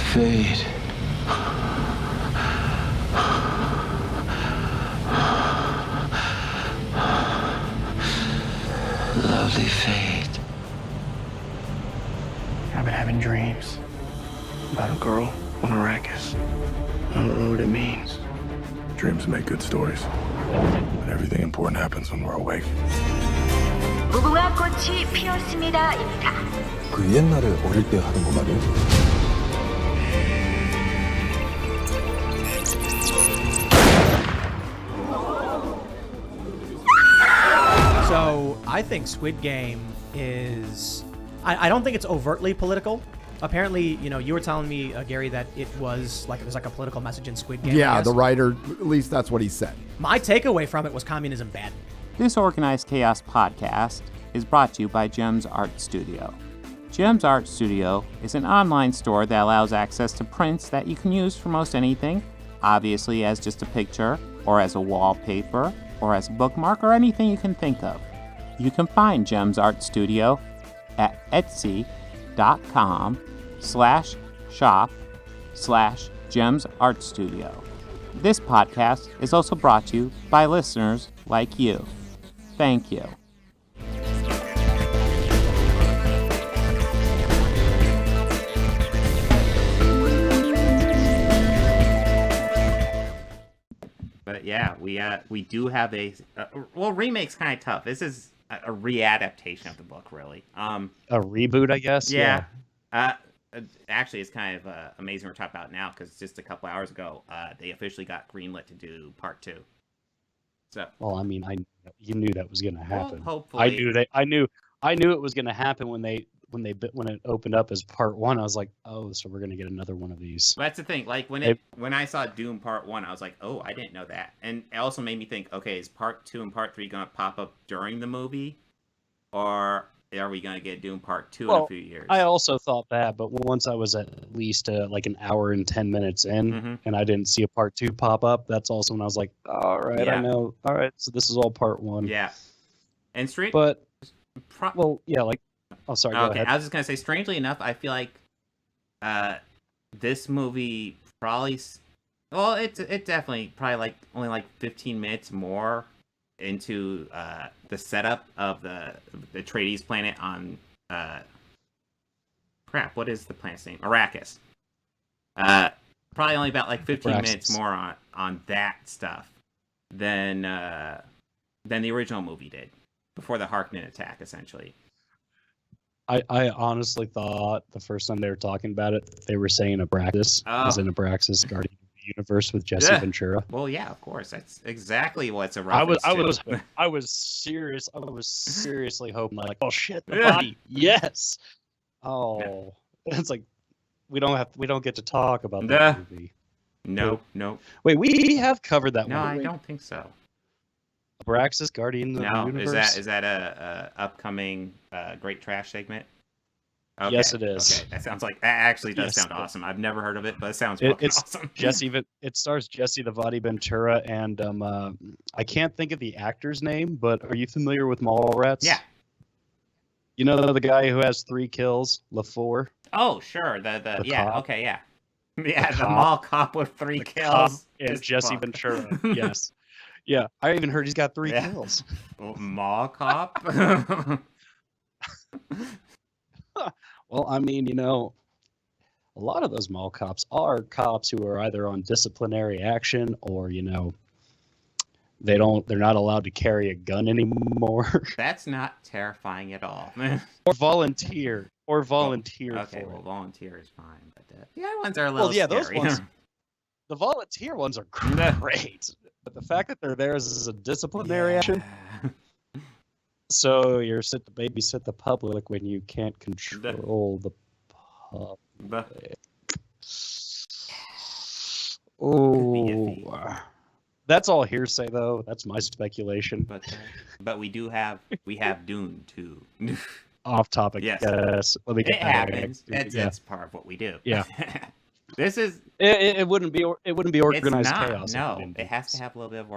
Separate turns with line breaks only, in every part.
fate. Lovely fate.
I've been having dreams about a girl on Arrakis. I don't know what it means.
Dreams make good stories. But everything important happens when we're awake.
무궁화 꽃이 피었습니다입니다.
그 옛날에 어릴 때 하던 거 말이야?
So I think Squid Game is... I don't think it's overtly political. Apparently, you were telling me, Gary, that there's like a political message in Squid Game.
Yeah, the writer, at least that's what he said.
My takeaway from it was communism bad.
This Organized Chaos podcast is brought to you by JEMS Art Studio. JEMS Art Studio is an online store that allows access to prints that you can use for most anything, obviously as just a picture, or as a wallpaper, or as a bookmark, or anything you can think of. You can find JEMS Art Studio at etsy.com/shop/JEMS Art Studio. This podcast is also brought to you by listeners like you. Thank you. But yeah, we do have a remake's kind of tough. This is a readaptation of the book, really.
A reboot, I guess.
Yeah. Actually, it's kind of amazing we're talking about it now because just a couple hours ago, they officially got greenlit to do part 2. So.
Well, I mean, you knew that was going to happen.
Well, hopefully.
I knew it was going to happen when it opened up as part 1. I was like, oh, so we're going to get another one of these.
Well, that's the thing. Like when I saw Dune part 1, I was like, oh, I didn't know that, and it also made me think, okay, is part 2 and part 3 going to pop up during the movie, or are we going to get Dune part 2 in a few years?
I also thought that, but once I was at least like an hour and 10 minutes in, and I didn't see a part 2 pop up, that's also when I was like, all right, yeah. I know. All right, so this is all part 1.
Yeah. And
oh, sorry, go
okay,
ahead.
I was just going to say, strangely enough, I feel like this movie probably... Well, it definitely probably only 15 minutes more into the setup of the Atreides planet on what is the planet's name? Arrakis. Probably only about 15 minutes more on that stuff than the original movie did before the Harkonnen attack, essentially.
I honestly thought the first time they were talking about it, they were saying Abraxas, as in Abraxas, Guardian of the Universe with Jesse Ventura.
Well, yeah, of course, that's exactly what's a reference
I was serious. I was seriously hoping, oh shit, the body, yes. Oh, it's like we don't get to talk about that movie.
No.
Wait, we have covered that one.
No, I don't think so.
Abraxas, Guardian of the Universe.
Is that a upcoming Great Trash segment? Okay.
Yes, it is.
Okay, that actually does sound awesome. I've never heard of it, but it sounds awesome.
It stars Jesse the Body Ventura, and I can't think of the actor's name, but are you familiar with Mallrats?
Yeah.
You know the guy who has 3 kills, LaFour?
Oh, sure. The
cop?
Okay, yeah. Yeah, the mall cop with 3 kills.
And Jesse Ventura, yes. Yeah, I even heard he's got 3 kills.
Mall cop?
Well, I mean, a lot of those mall cops are cops who are either on disciplinary action or, they're not allowed to carry a gun anymore.
That's not terrifying at all.
Or volunteer. Okay,
well, volunteer is fine, but the other ones are a little scary.
Those ones, the volunteer ones are great. But the fact that they're there is a disciplinary action. So you're set to babysit the public when you can't control the public. Oh, that's all hearsay, though. That's my speculation.
But we have Dune too.
Off topic.
Yes.
It
happens. That's part of what we do.
Yeah.
This is.
It wouldn't be organized chaos.
No, it has to have a little bit of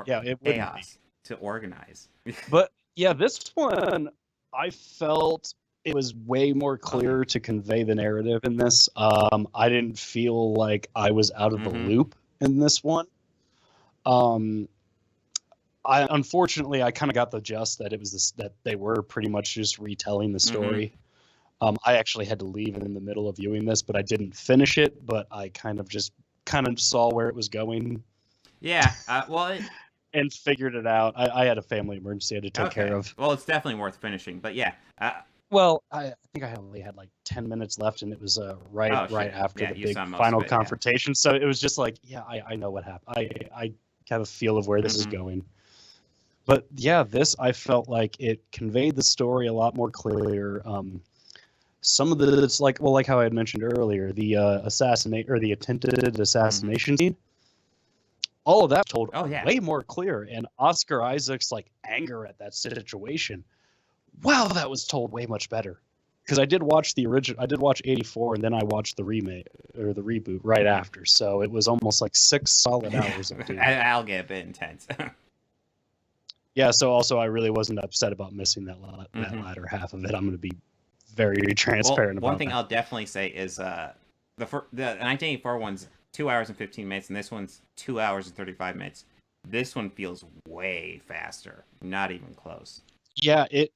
chaos to organize.
But yeah, this one I felt it was way more clear to convey the narrative in this. I didn't feel like I was out of the loop in this one. Unfortunately, I kind of got the gist that it was that they were pretty much just retelling the story. I actually had to leave in the middle of viewing this, but I didn't finish it. But I kind of saw where it was going.
Yeah.
And figured it out. I had a family emergency I had to take care of.
Well, it's definitely worth finishing. But yeah.
Well, I think I only had like 10 minutes left, and it was right after the big final confrontation. So it was just like, I know what happened. I have a feel of where this is going. But yeah, this, I felt like it conveyed the story a lot more clear. Some of it's like how I had mentioned earlier, the the attempted assassination scene. All of that told way more clear, and Oscar Isaac's like anger at that situation. Wow, that was told way much better. Because I did watch the original. I did watch 84, and then I watched the remake or the reboot right after. So it was almost like 6 solid hours of Dune.
I'll get a bit intense.
Yeah. So also, I really wasn't upset about missing that latter half of it. I'm going to be very transparent about
one thing
that.
I'll definitely say is the 1984 one's 2 hours and 15 minutes, and this one's 2 hours and 35 minutes. This one feels way faster. Not even close.
Yeah, it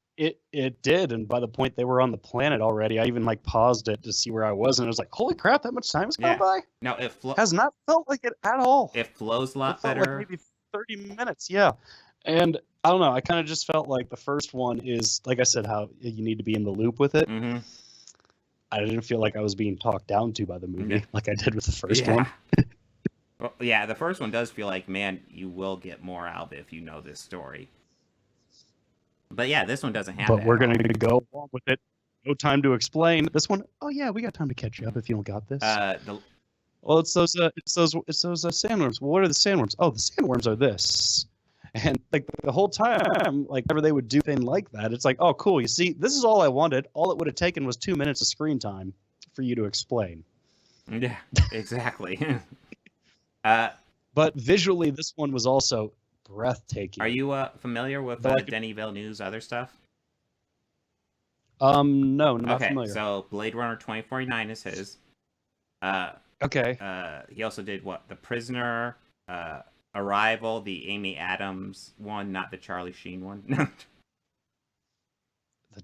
did, and by the point they were on the planet already, I even like paused it to see where I was, and I was like, "Holy crap, that much time has gone by!"
No, it
has not felt like it at all.
It flows a lot
felt
better.
Like maybe 30 minutes, yeah. And I don't know, I kind of just felt like the first one is, like I said, how you need to be in the loop with it. I didn't feel like I was being talked down to by the movie like I did with the first one.
Well, yeah, the first one does feel like, man, you will get more out of it if you know this story. But yeah, this one doesn't have
But
that
we're going to go along with it. No time to explain. This one, oh yeah, we got time to catch you up if you don't got this. Well, it's those sandworms. Well, what are the sandworms? Oh, the sandworms are this. And like the whole time, like whenever they would do things like that, it's like, oh, cool. You see, this is all I wanted. All it would have taken was 2 minutes of screen time for you to explain.
Yeah, exactly.
But visually, this one was also breathtaking.
Are you familiar with Denis Villeneuve's other stuff?
No, not familiar.
So Blade Runner 2049 is his.
Okay.
He also did The Prisoner, Arrival, the Amy Adams one, not the Charlie Sheen one.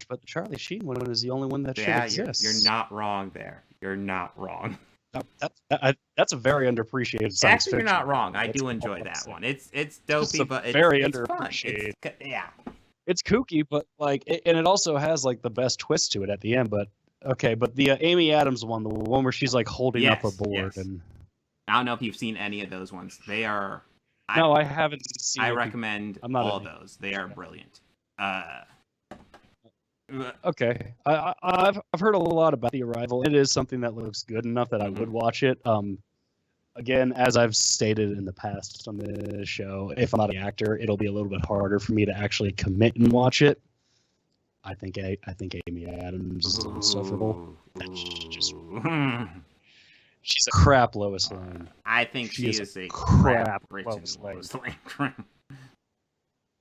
But the Charlie Sheen one is the only one that should exist.
You're not wrong there. You're not wrong.
That's a very underappreciated science
Actually,
fiction.
You're not wrong. I do enjoy that one. It's dopey, but it's
very
underappreciated.
It's kooky, but like, and it also has like the best twist to it at the end. But okay, but the Amy Adams one, the one where she's like holding up a board, and
I don't know if you've seen any of those ones. They are.
No, I haven't seen.
I recommend all those. They are brilliant.
Okay, I've heard a lot about The Arrival. It is something that looks good enough that I would watch it. Again, as I've stated in the past on this show, if I'm not an actor, it'll be a little bit harder for me to actually commit and watch it. I think Amy Adams is insufferable. She's a crap Lois Lane.
I think she is a
crap
Lois Lane.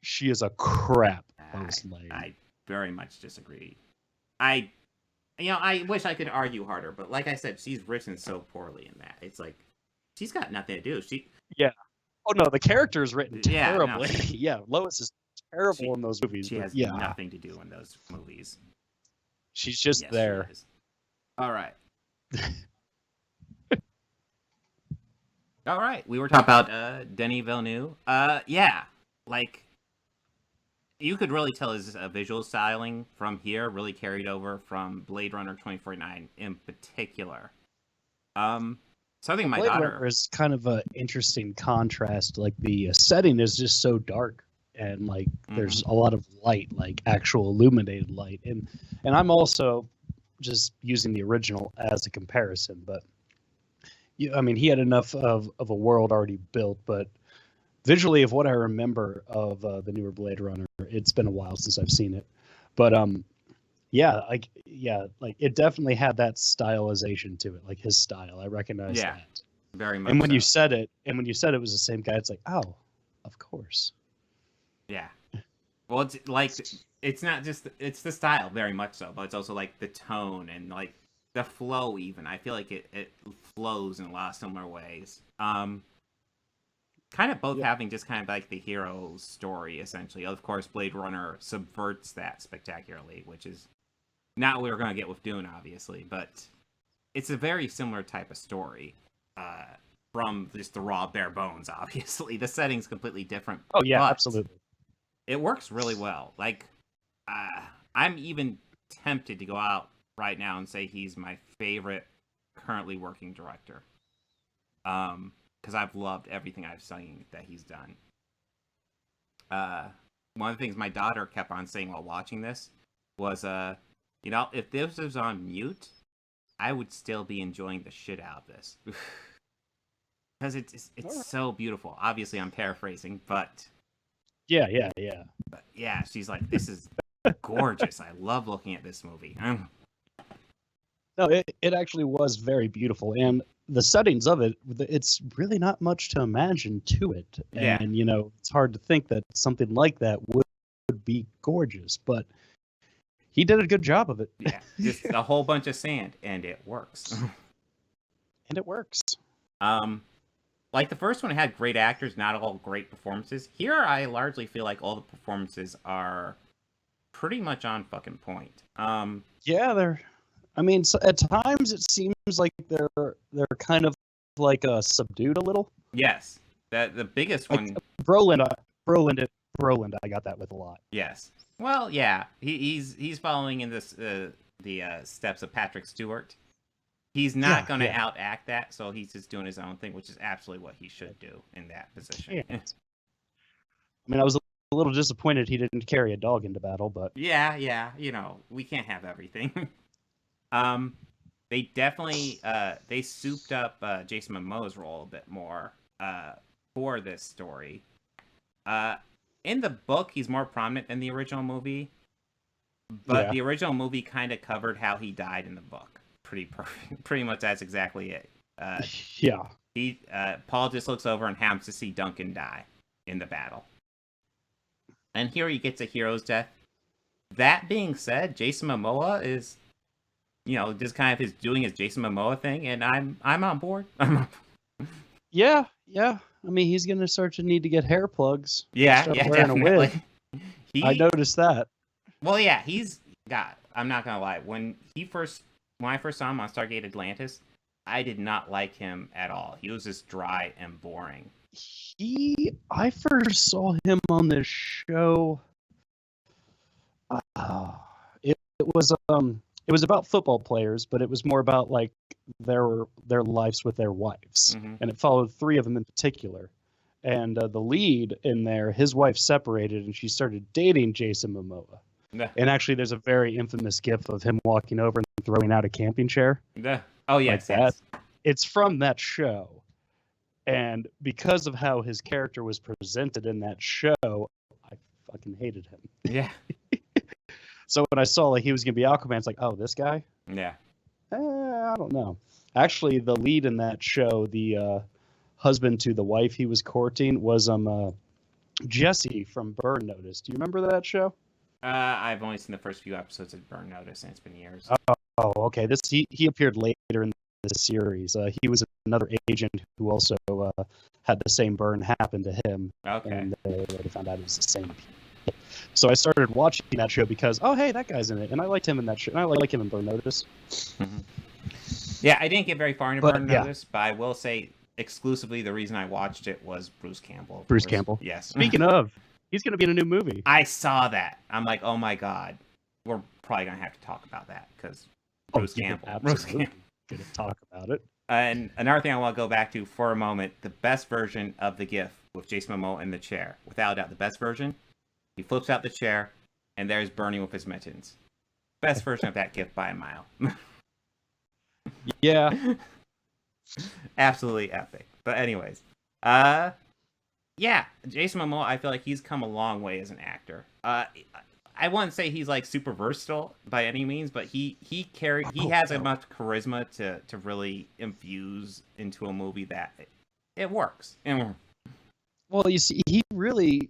She is a crap Lois Lane.
I very much disagree. I wish I could argue harder, but like I said, she's written so poorly in that. It's like she's got nothing to do.
Oh no, the character is written terribly.
No,
yeah, Lois is terrible in those movies.
She has nothing to do in those movies.
She's just there.
All right. All right. We were talking about Denis Villeneuve. You could really tell his visual styling from here really carried over from Blade Runner 2049 in particular. Something my
Blade
daughter
Runner is kind of an interesting contrast. Like the setting is just so dark, and like there's a lot of light, like actual illuminated light. And I'm also just using the original as a comparison, but he had enough of a world already built, but visually, of what I remember of the newer Blade Runner, it's been a while since I've seen it, but it definitely had that stylization to it, like his style. I recognize that
very much.
And when you said it was the same guy, it's like, oh, of course.
Yeah. Well, it's like it's not just it's the style very much so, but it's also like the tone and like the flow. Even I feel like it flows in a lot of similar ways. Kind of both having just kind of like the hero story essentially. Of course, Blade Runner subverts that spectacularly, which is not what we're going to get with Dune, obviously, but it's a very similar type of story. From just the raw bare bones, obviously. The setting's completely different.
Oh yeah, absolutely.
It works really well. Like, I'm even tempted to go out right now and say he's my favorite currently working director. Because I've loved everything I've seen that he's done. One of the things my daughter kept on saying while watching this was, if this was on mute, I would still be enjoying the shit out of this. Because it's so beautiful. Obviously, I'm paraphrasing, but...
Yeah.
But yeah, she's like, this is gorgeous. I love looking at this movie.
No, it actually was very beautiful. And the settings of it, it's really not much to imagine to it.
Yeah.
And, it's hard to think that something like that would be gorgeous. But he did a good job of it.
Yeah, just a whole bunch of sand, and it works.
And it works.
Like the first one had great actors, not all great performances. Here, I largely feel like all the performances are pretty much on fucking point.
Yeah, so at times it seems like they're kind of like subdued a little.
Yes, the biggest one.
Brolin, I got that with a lot.
Yes. Well, yeah, he's following in this the steps of Patrick Stewart. He's not going to outact that, so he's just doing his own thing, which is absolutely what he should do in that position.
Yeah. I mean, I was a little disappointed he didn't carry a dog into battle, but...
Yeah, we can't have everything. They definitely, they souped up Jason Momoa's role a bit more for this story. In the book, he's more prominent than the original movie, but the original movie kind of covered how he died in the book. Pretty much that's exactly it. Paul just looks over and happens to see Duncan die in the battle. And here he gets a hero's death. That being said, Jason Momoa is, just kind of doing his Jason Momoa thing, and I'm on board.
Yeah. I mean, he's gonna start to need to get hair plugs.
Yeah,
wearing a wig. I noticed that.
Well, yeah, I'm not gonna lie. When I first saw him on Stargate Atlantis, I did not like him at all. He was just dry and boring.
I first saw him on this show. It was about football players, but it was more about like their lives with their wives, and it followed 3 of them in particular. And the lead in there, his wife separated, and she started dating Jason Momoa. And actually, there's a very infamous gif of him walking over and throwing out a camping chair.
Oh, yes.
Like that. It's from that show. And because of how his character was presented in that show, I fucking hated him.
Yeah.
So when I saw like he was going to be Aquaman, it's like, oh, this guy?
Yeah.
I don't know. Actually, the lead in that show, the husband to the wife he was courting, was Jesse from Burn Notice. Do you remember that show?
I've only seen the first few episodes of Burn Notice, and it's been years.
Oh, okay. He appeared later in the series. He was another agent who also had the same burn happen to him.
Okay.
And they later found out it was the same people. So I started watching that show because, oh, hey, that guy's in it. And I liked him in that show. And I like him in Burn Notice.
Yeah, I didn't get very far into Burn Notice, but I will say exclusively the reason I watched it was Bruce Campbell.
Bruce Campbell.
Yes.
Speaking of, he's going to be in a new movie.
I saw that. I'm like, oh my god. We're probably going to have to talk about that because Bruce Campbell.
Absolutely. Going to talk about it.
And another thing I want to go back to for a moment, the best version of the GIF with Jason Momoa in the chair. Without a doubt, the best version. He flips out the chair, and there's Bernie with his mittens. Best version of that GIF by a mile.
Yeah.
Absolutely epic. But anyways, yeah, Jason Momoa, I feel like he's come a long way as an actor. I wouldn't say he's like super versatile by any means, but he has enough charisma to really infuse into a movie that it works.
Well, you see, he really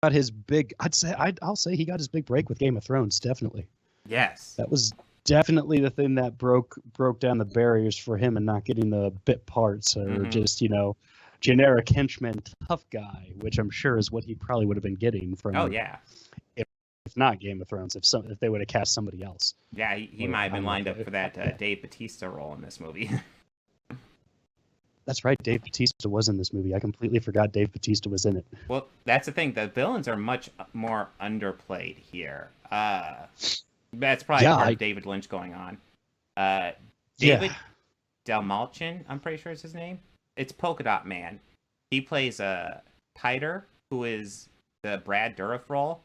got his big. I'll say he got his big break with Game of Thrones. Definitely.
Yes.
That was definitely the thing that broke down the barriers for him and not getting the bit parts or just generic henchman tough guy, which I'm sure is what he probably would have been getting from.
Oh yeah.
If not Game of Thrones, if they would have cast somebody else.
Yeah, he might have been lined up for that Dave Bautista role in this movie.
That's right, Dave Bautista was in this movie. I completely forgot Dave Bautista was in it.
Well, that's the thing. The villains are much more underplayed here. That's probably part of David Lynch going on. David Dalmalchin, I'm pretty sure is his name. It's Polka Dot Man. He plays Piter, who is the Brad Dourif role,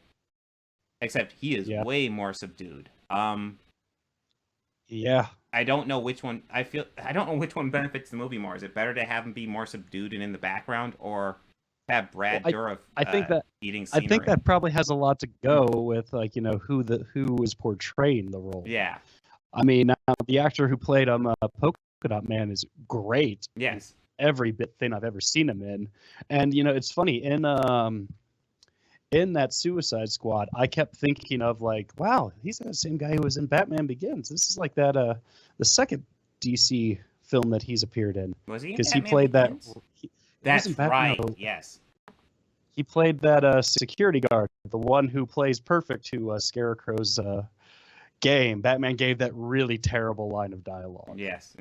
except he is way more subdued.
Yeah.
I don't know which one. I don't know which one benefits the movie more. Is it better to have him be more subdued and in the background, or have Brad Dourif eating scenery?
I think that probably has a lot to go with who is portraying the role.
Yeah.
I mean, now, the actor who played Polka Dot Man is great.
Yes.
Every bit thing I've ever seen him in, and it's funny in that Suicide Squad, I kept thinking of wow, he's the same guy who was in Batman Begins. This is like that the second DC film that he's appeared in.
Was he?
Because he played
Begins?
that.
That's right. No. Yes.
He played that security guard, the one who plays perfect to Scarecrow's game. Batman gave that really terrible line of dialogue.
Yes.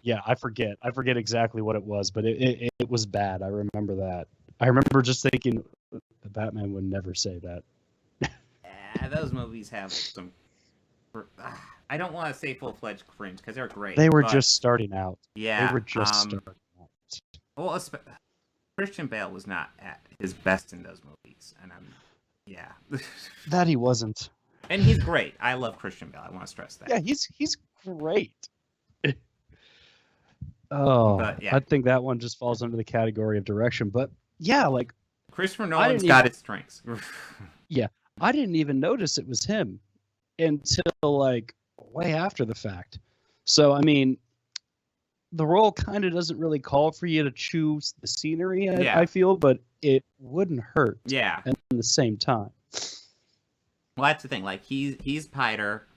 Yeah, I forget exactly what it was, but it was bad. I remember that. I remember just thinking, the Batman would never say that.
Those movies have some. I don't want to say full-fledged cringe because they're great.
They were just starting out.
Yeah,
they were just starting out.
Well, Christian Bale was not at his best in those movies, and
that he wasn't.
And he's great. I love Christian Bale. I want to stress that.
Yeah, he's great. I think that one just falls under the category of direction. But yeah,
Christopher Nolan's got his strengths.
Yeah, I didn't even notice it was him until way after the fact. So I mean, the role kind of doesn't really call for you to choose the scenery. I feel, but it wouldn't hurt.
Yeah.
At the same time.
Well, that's the thing. He's Piter.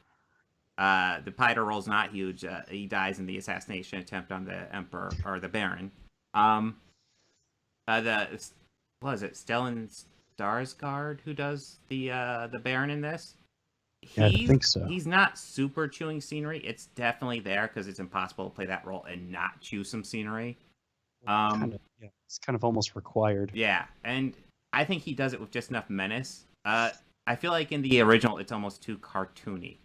The Piter role's not huge. He dies in the assassination attempt on the Emperor or the Baron. What is it? Stellan Skarsgård who does the Baron in this.
I think so.
He's not super chewing scenery. It's definitely there because it's impossible to play that role and not chew some scenery.
It's kind of almost required.
Yeah, and I think he does it with just enough menace. I feel like in the original, it's almost too cartoony.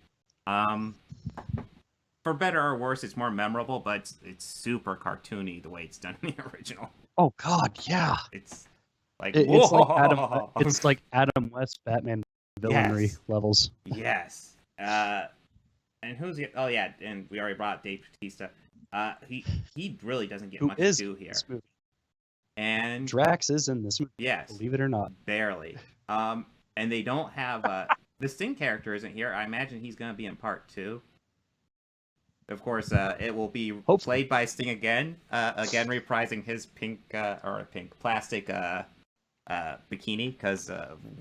For better or worse, it's more memorable, but it's super cartoony the way it's done in the original.
Oh God, yeah.
It's like
it's like Adam West Batman villainry levels.
Yes. And who's the? Oh yeah, and we already brought up Dave Bautista. He really doesn't get much to do here. And
Drax is in this movie.
Yes.
Believe it or not.
Barely. And they don't have the Sting character isn't here. I imagine he's going to be in part 2. Of course, it will be played by Sting again reprising his pink plastic bikini. Because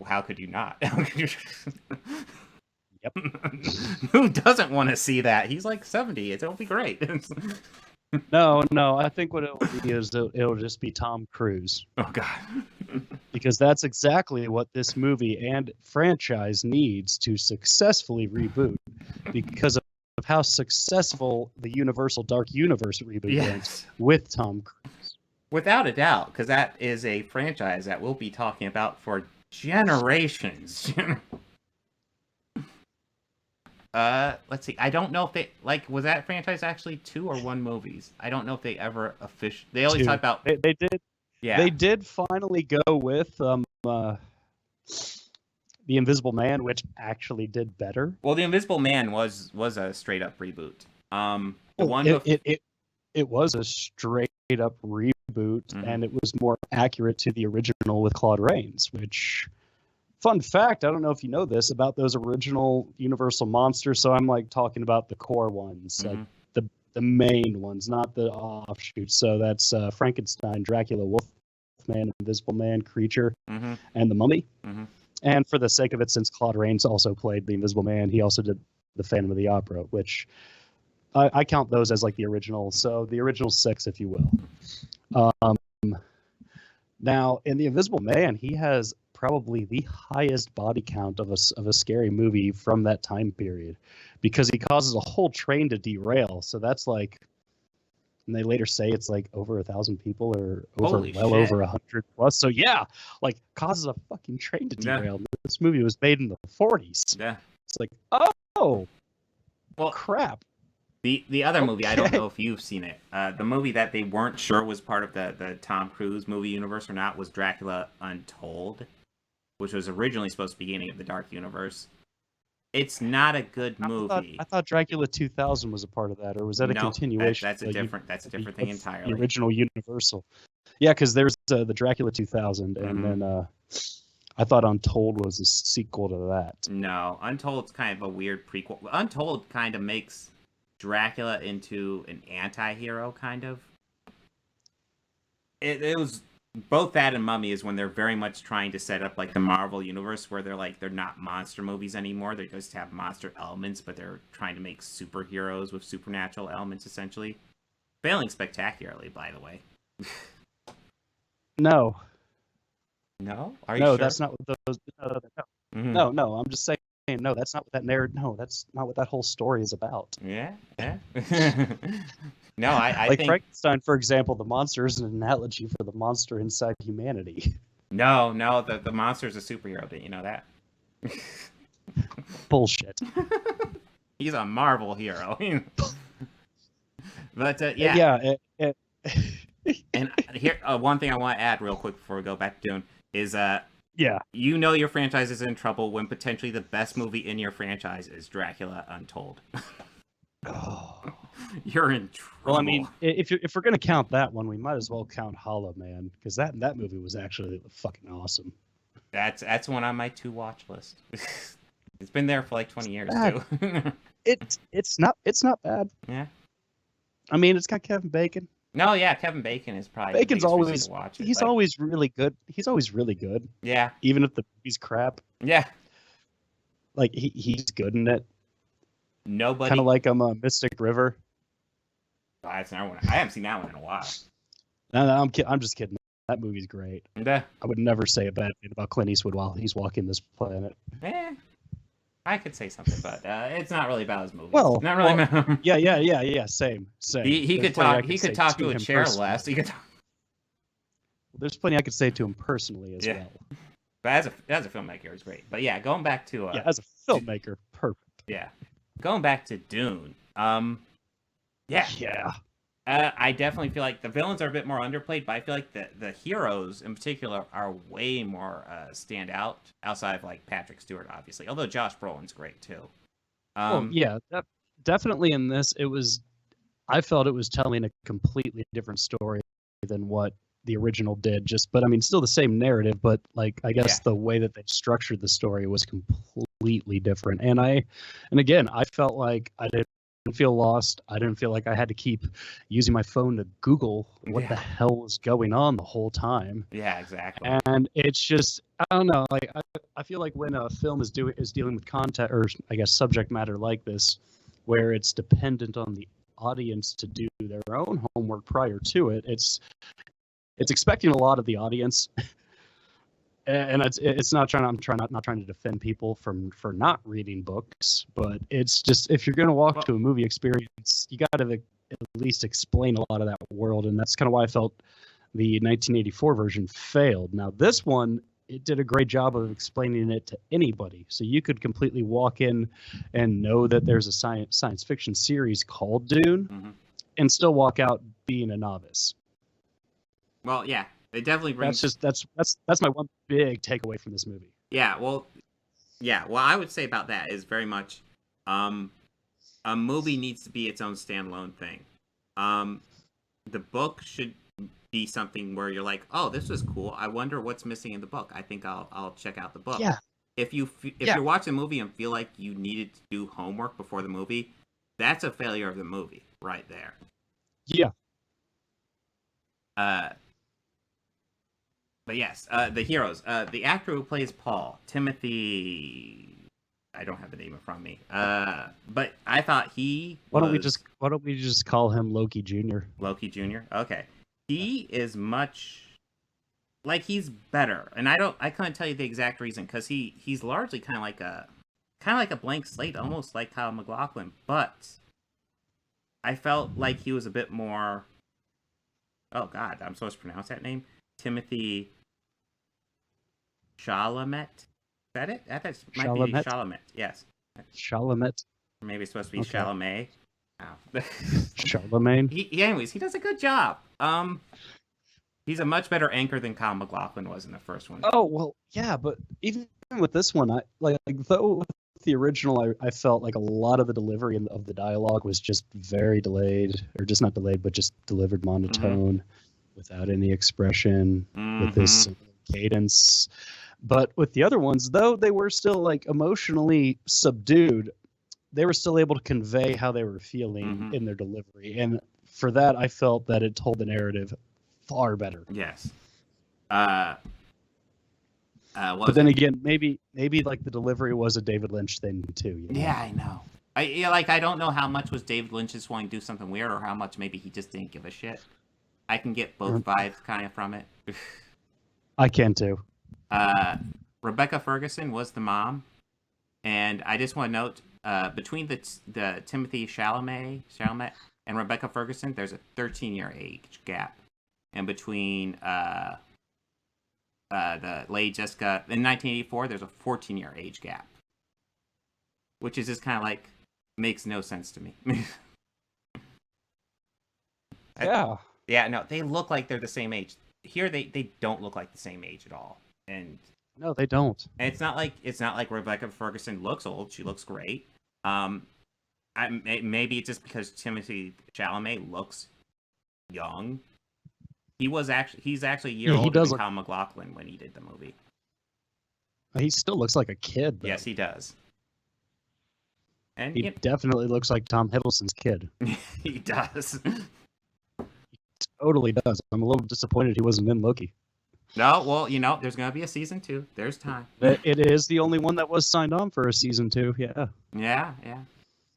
how could you not?
Yep.
Who doesn't want to see that? He's like 70. It'll be great.
No. I think what it'll be is it'll just be Tom Cruise.
Oh God.
Because that's exactly what this movie and franchise needs to successfully reboot. Because of how successful the Universal Dark Universe reboot went with Tom Cruise.
Without a doubt, because that is a franchise that we'll be talking about for generations. Let's see. I don't know if they was that franchise actually 2 or 1 movies. I don't know if they ever officially. They always talk about.
They did. Yeah. They did finally go with The Invisible Man, which actually did better.
Well, The Invisible Man was a straight up reboot.
It was a straight up reboot, and it was more accurate to the original with Claude Rains, which. Fun fact, I don't know if you know this about those original Universal monsters. So I'm talking about the core ones, like the main ones, not the offshoots. So that's Frankenstein, Dracula, Mothman, Invisible Man, Creature,
Mm-hmm.
and The Mummy.
Mm-hmm.
And for the sake of it, since Claude Rains also played the Invisible Man, he also did the Phantom of the Opera, which I count those as like the original. So the original 6, if you will. Now, in the Invisible Man, he has probably the highest body count of a scary movie from that time period, because he causes a whole train to derail. So that's like, and they later say it's like over 1,000 people or over
Shit.
over 100 plus. So yeah, like causes a fucking train to derail. Yeah. This movie was made in the 40s.
Yeah.
It's like, oh, well, crap.
The other movie, I don't know if you've seen it. The movie that they weren't sure was part of the Tom Cruise movie universe or not was Dracula Untold, which was originally supposed to be beginning of the Dark Universe. It's not a good movie.
I thought Dracula 2000 was a part of that, or was that a continuation?
That's a different thing entirely.
The original Universal. Yeah, because there's the Dracula 2000, and then I thought Untold was a sequel to that.
No, Untold's kind of a weird prequel. Untold kind of makes Dracula into an anti-hero, kind of. It was both that and Mummy is when they're very much trying to set up like the Marvel universe, where they're not monster movies anymore. They just have monster elements, but they're trying to make superheroes with supernatural elements, essentially. Failing spectacularly, by the way.
No.
No? Are you
no,
sure?
That's not what those. No. Mm-hmm. No. I'm just saying. No, that's not what that narrative. No, that's not what that whole story is about.
Yeah. No, I
like
think
Frankenstein, for example, the monster is an analogy for the monster inside humanity.
No, the monster's a superhero. Didn't you know that?
Bullshit.
He's a Marvel hero. But yeah. And here, one thing I want to add real quick before we go back to Dune is you know your franchise is in trouble when potentially the best movie in your franchise is Dracula Untold.
Oh.
You're in trouble.
Well, I mean, if we're gonna count that one, we might as well count Hollow Man, because that movie was actually fucking awesome.
That's one on my to-watch list. It's been there for like 20 years too.
It's not bad.
Yeah.
I mean, it's got Kevin Bacon.
No, yeah, Kevin Bacon is probably
Bacon's always
to watch it,
he's always really good. He's always really good.
Yeah.
Even if the movie's crap.
Yeah.
Like he's good in it.
Nobody.
Kind of like Mystic River.
That's another one. I haven't seen that one in a while.
No, I'm just kidding. That movie's great.
Yeah.
I would never say a bad thing about Clint Eastwood while he's walking this planet.
I could say something, but it's not really about his movie.
Well,
not really. About...
yeah. Same.
He could talk. He could talk to a chair less. He could.
There's plenty I could say to him personally as well.
But as a filmmaker, it's great. But yeah, going back to
as a filmmaker, perfect.
Yeah, going back to Dune.
Yeah.
I definitely feel like the villains are a bit more underplayed, but I feel like the heroes in particular are way more stand out outside of like Patrick Stewart, obviously. Although Josh Brolin's great too.
Definitely in this, I felt it was telling a completely different story than what the original did. But I mean, still the same narrative, but like I guess the way that they structured the story was completely different. And again, I felt like I didn't feel lost. I didn't feel like I had to keep using my phone to Google what the hell was going on the whole time.
Yeah, exactly.
And it's just, I don't know. Like I feel like when a film is dealing with content, or I guess subject matter like this, where it's dependent on the audience to do their own homework prior to it, it's expecting a lot of the audience. And it's not trying. I'm not trying to defend people for not reading books, but it's just, if you're going to walk to a movie experience, you got to at least explain a lot of that world, and that's kind of why I felt the 1984 version failed. Now this one, it did a great job of explaining it to anybody, so you could completely walk in and know that there's a science fiction series called Dune, and still walk out being a novice.
Well, yeah. It definitely brings.
That's my one big takeaway from this movie.
Yeah, well, I would say about that is very much, a movie needs to be its own standalone thing. The book should be something where you're like, oh, this was cool. I wonder what's missing in the book. I think I'll check out the book.
Yeah.
If you're watching a movie and feel like you needed to do homework before the movie, that's a failure of the movie right there.
Yeah.
But yes, the heroes. The actor who plays Paul, Timothée. I don't have the name in front of me. But I thought he.
Why don't we just call him Loki Jr.?
Loki Jr. Okay, he is much. Like, he's better, and I couldn't tell you the exact reason, because he's largely kind of like a blank slate, almost like Kyle MacLachlan, but I felt like he was a bit more. Oh God, I'm supposed to pronounce that name. Timothée Chalamet. Is that it? That might be Chalamet. Yes.
Chalamet.
Or maybe it's supposed to be Chalamet. Oh.
Charlemagne.
Anyways, he does a good job. He's a much better anchor than Kyle MacLachlan was in the first one.
Oh well, yeah, but even with this one, I though with the original, I felt like a lot of the delivery of the dialogue was just very delayed, or just not delayed, but just delivered monotone, without any expression, with this cadence. But with the other ones, though they were still like emotionally subdued, they were still able to convey how they were feeling in their delivery, and for that, I felt that it told the narrative far better.
Yes.
But then again, maybe like the delivery was a David Lynch thing too. You know?
Yeah, I know. I don't know how much was David Lynch just wanting to do something weird, or how much maybe he just didn't give a shit. I can get both vibes kind of from it.
I can too.
Rebecca Ferguson was the mom, and I just want to note between the Timothée Chalamet and Rebecca Ferguson, there's a 13-year age gap. And between the Lady Jessica in 1984, there's a 14-year age gap, which is just kind of like makes no sense to me. Yeah, no, they look like they're the same age. Here, they don't look like the same age at all, and
no, they don't.
And it's not like Rebecca Ferguson looks old. She looks great. Maybe it's just because Timothée Chalamet looks young. He's actually a year older than Kyle MacLachlan when he did the movie.
He still looks like a kid, though.
Yes, he does. And
he definitely looks like Tom Hiddleston's kid.
He does.
He totally does. I'm a little disappointed he wasn't in Loki.
No, well, there's going to be a season 2. There's time.
It is the only one that was signed on for a season 2, yeah.
Yeah.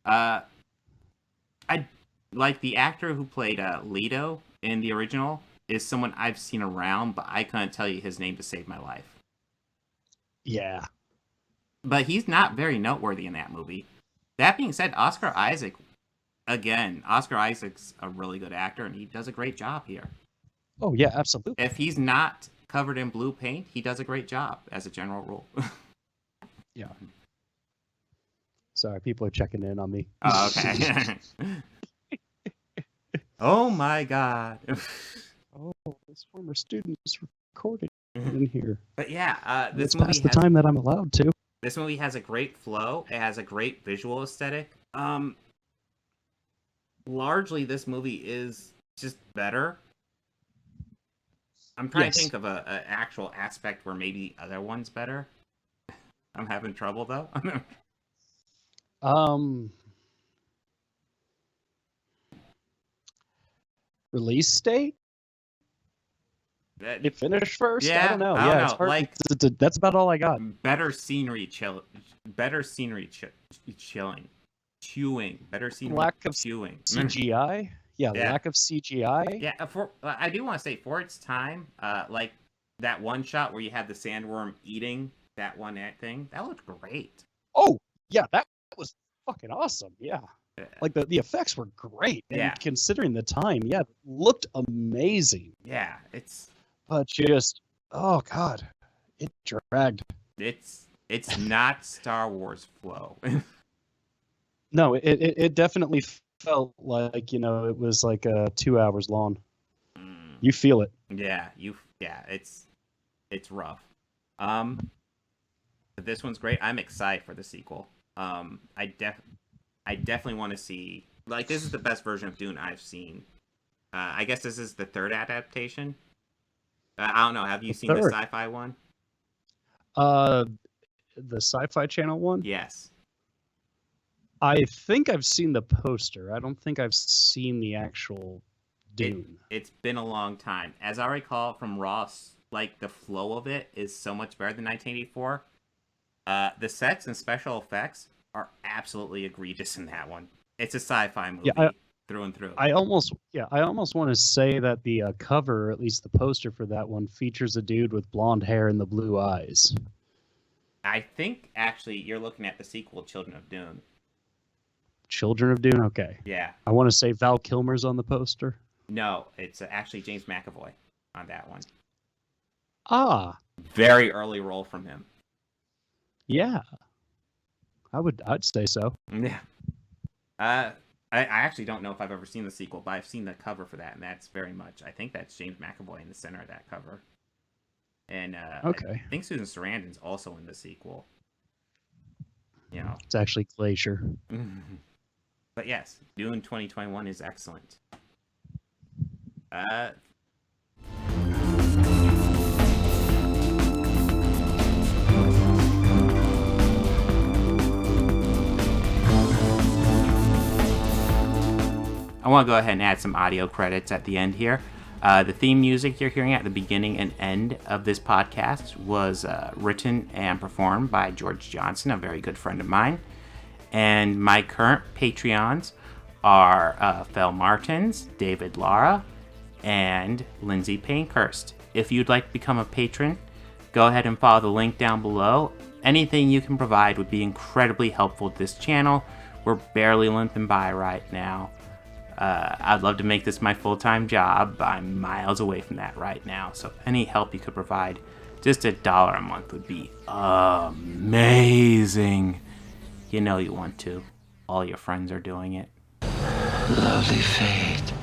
I like the actor who played Leto in the original is someone I've seen around, but I couldn't tell you his name to save my life.
Yeah.
But he's not very noteworthy in that movie. That being said, Oscar Isaac's a really good actor, and he does a great job here.
Oh, yeah, absolutely.
If he's not covered in blue paint, he does a great job, as a general rule.
Yeah. Sorry, people are checking in on me.
Oh, okay. Oh, my God.
Oh, this former student is recording in here.
But yeah,
this movie past the time that I'm allowed to.
This movie has a great flow. It has a great visual aesthetic. Largely, this movie is just better. I'm trying to think of an actual aspect where maybe the other one's better. I'm having trouble though.
Release date? It finished first?
Yeah,
I don't know.
It's
hard. Like that's about all I got.
Better scenery chilling. Better scenery chewing. Better scenery
lack of
chewing.
CGI. Yeah, lack of CGI.
Yeah, I do want to say for its time, like that one shot where you had the sandworm eating that one thing, that looked great.
Oh yeah, that was fucking awesome. Yeah. Like the effects were great, and considering the time, it looked amazing.
Yeah,
but just oh god, it dragged.
It's not Star Wars flow.
No, it definitely felt like it was like 2 hours long. You feel it.
Yeah, it's rough. But this one's great. I'm excited for the sequel. I definitely want to see, like, this is the best version of Dune I've seen. I guess this is the third adaptation. I don't know. Have you seen the sci-fi one?
The Sci-Fi Channel one?
Yes.
I think I've seen the poster. I don't think I've seen the actual Dune.
It's been a long time. As I recall from Roth's like the flow of it is so much better than 1984. The sets and special effects are absolutely egregious in that one. It's a sci-fi movie through and through.
I almost want to say that the cover, or at least the poster for that one, features a dude with blonde hair and the blue eyes.
I think actually you're looking at the sequel, Children of Dune.
Children of Dune. Okay.
Yeah.
I want to say Val Kilmer's on the poster.
No, it's actually James McAvoy on that one.
Ah.
Very early role from him.
Yeah. I'd say so.
Yeah. I actually don't know if I've ever seen the sequel, but I've seen the cover for that, and that's very much. I think that's James McAvoy in the center of that cover. And
okay.
I think Susan Sarandon's also in the sequel. You know,
it's actually Glacier.
But yes, Dune 2021 is excellent. I want to go ahead and add some audio credits at the end here. The theme music you're hearing at the beginning and end of this podcast was written and performed by George Johnson, a very good friend of mine. And my current Patreons are Fel Martins, David Lara, and Lindsay Pankhurst. If you'd like to become a patron, go ahead and follow the link down below. Anything you can provide would be incredibly helpful to this channel. We're barely limping by right now. I'd love to make this my full-time job. I'm miles away from that right now. So any help you could provide, just $1 a month would be amazing. You know you want to. All your friends are doing it.
Lovely fate.